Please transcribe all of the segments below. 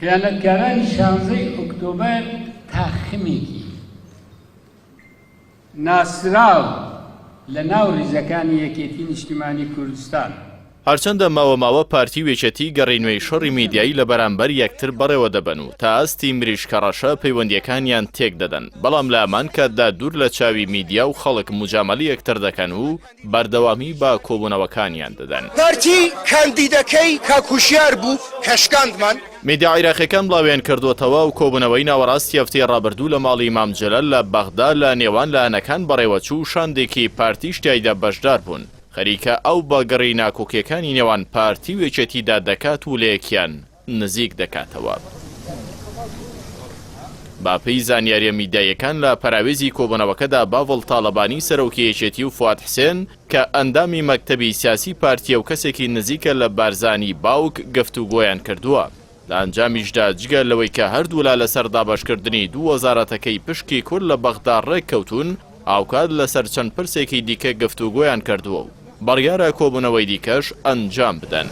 خیانەتکارانی 16 ئۆکتۆبەر تاخمێکی ناسراو لە ناو ڕیزەکانی یەکێتی نیشتیمانی کوردستان هەرچەندە ماوە پارتی وێچەتی گەڕینوەی شەڕی میدیایی لە بەرامبەر یەکتر بەڕێوە دەبن و تا ئەستی مریشکەڕەشە پەیوەندیەکانیان تێک دەدەن، بەڵام لە ئەمان کاتدا دوور لە چاوی میدیا و خەڵک مجامەلی یەکتر دەکەن و بەردەوامی بە کۆبوونەوەکانیان دەدەن. پارتی کاندیدەکەی کاکوشیار بوو کەشکاندمان. میدیا عێراقیەکان بڵاویان کردوتەوە و کۆبوونەوەی ناوەڕاستی هەفتەی ڕابردوو لە ماڵی ئیمام جەلەل لە بەغدا لە نێوان لایەنەکان بەڕێوەچوو شاندێکی پارتی شتیایدا بەشدار بوون. خەریکە ئەو بەگەڕی ناکۆکیەکانی نێوان پارتی وێچەتیدا دەکات و لە یەکیان نزیک دەکاتەوە. باپەی زانیاریە میدیایەکان لە پەراوێزی کۆبوونەوەکەدا باڤڵ تاڵەبانی سەرۆکی یەکێتی و فواد حسێن کە ئەندامی مەکتەبی سیاسی پارتیە و کەسێکی نزیکە لە بارزانی باوک گفتوگۆیان کردووە. لە ئەنجامیشدا جگە لەوەی کە هەردوولا لەسەر دابەشکردنی دوو وەزارەتەکەی پشکی کورد لە بەغدا ڕێککەوتون، ئاوکات لەسەر چەند پرسێکی دیکە گفتوگۆیان کردووە و بەڕیارە کۆبوونەوەی دیکەش ئەنجام بدەن.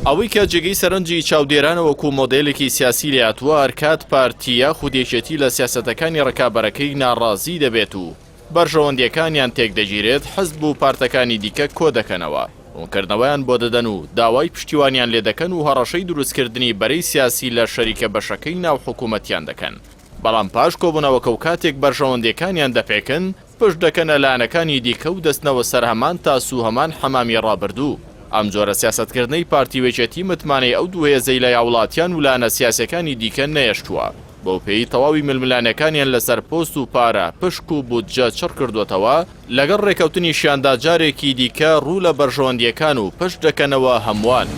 ئەوەی کە جێگەی سەرنجی چاودێرانە وەکو مۆدێلێکی سیاسی لێهاتووە هەرکات پارتیە خودێشێتی لە سیاسەتەکانی ڕکابەرەکەی ناڕازی دەبێت و بەرژەوەندیەکانیان تێک دەگیرێت، حەزب و پارتەکانی دیکە کۆ دەکەنەوە، ڕوونکردنەوەیان بۆ دەدەن و داوای پشتیوانیان لێ دەکەن و هەڕەشەی دروستکردنی بەرەی سیاسی لە شەریکە بەشەکەی ناو حکوومەتیان دەکەن. بەڵام پاش کۆبوونەوەکە و کاتێک بەرژەوەندیەکانیان دەپێکن، پشت دەکەنە لایەنەکانی دیکە و دەستنەوە سەر هەمان تاسو هەمان حەمامی ڕابردوو. ئەم جۆرە سیاسەتکردنەی پارتی وێچەتی متمانەی ئەو دوو هێزەی لە وڵاتیان و لایەنە سیاسەکانی دیکە نەیەشتووە. بۆ پێی تەواوی ململانەکانیان لەسەر پۆست و پارە، پشک و بودجە چڕ کردوتەوە، لەگەڵ ڕێکەوتنی شیاندا جارێکی دیکە ڕوو لە بەرژەوەندیەکان و پشت دەکەنەوە هەمووان.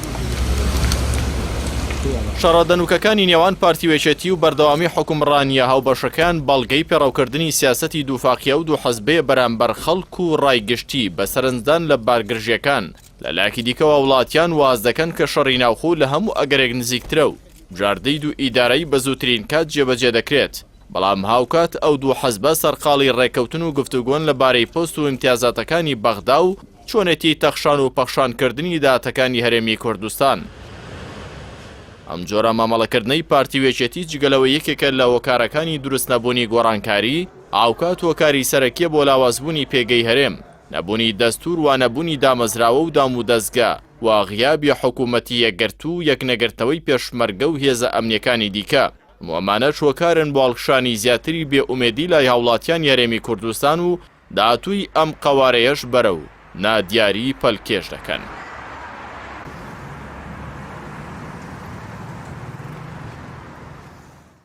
شەڕەدەنوکەکانی نێوان پارتی وێچەتی و بەردەوامی حکومڕانیە هاوبەشەکان بەڵگەی پێڕەوکردنی سیاسەتی دووفاقیە و دوو حەزبەیە بەرامبەر خەڵک و ڕایگشتی بە سەرنجدان لە بارگرژیەکان. لە لایەکی دیکەوە وڵاتیان واز دەکەن کە شەڕی ناوخۆ لە هەموو ئەگەرێک نزیکترە و بژاردەی و ئیدارەی بە زووترین کات جێبەجێ دەکرێت. بەڵام هاوکات ئەو دوو حەزبە سەرقاڵی ڕێکەوتن و گفتوگۆن لەبارەی پۆست و ئیمتیازاتەکانی بەغدا و چۆنێتی تەخشان و پەخشانکردنی داهاتەکانی هەرێمی کوردستان. ئەم جۆرە مامەڵەکردنەی پارتی وێچەتی جگەلەوە یەکێکە لە هۆکارەکانی دروست نەبوونی گۆڕانکاری، ئاوکات هۆکاری سەرەکیە بۆ لاوازبوونی پێگەی هەرێم، نەبوونی دەستور و نەبوونی دامەزراوە و دام و دەستگا، و غیابی حکوومەتی یەکگرتو و یەکنەگرتەوەی پێشمەرگە و هێزە ئەمنیەکانی دیکە. ئەمانەش هۆکارن بۆ هەڵکشانی زیاتری بێئومێدی لای هاوڵاتیان یارێمی کوردستان و داهاتووی ئەم قەوارەیەش بەرەو نادیاری پەلکێش دەکەن.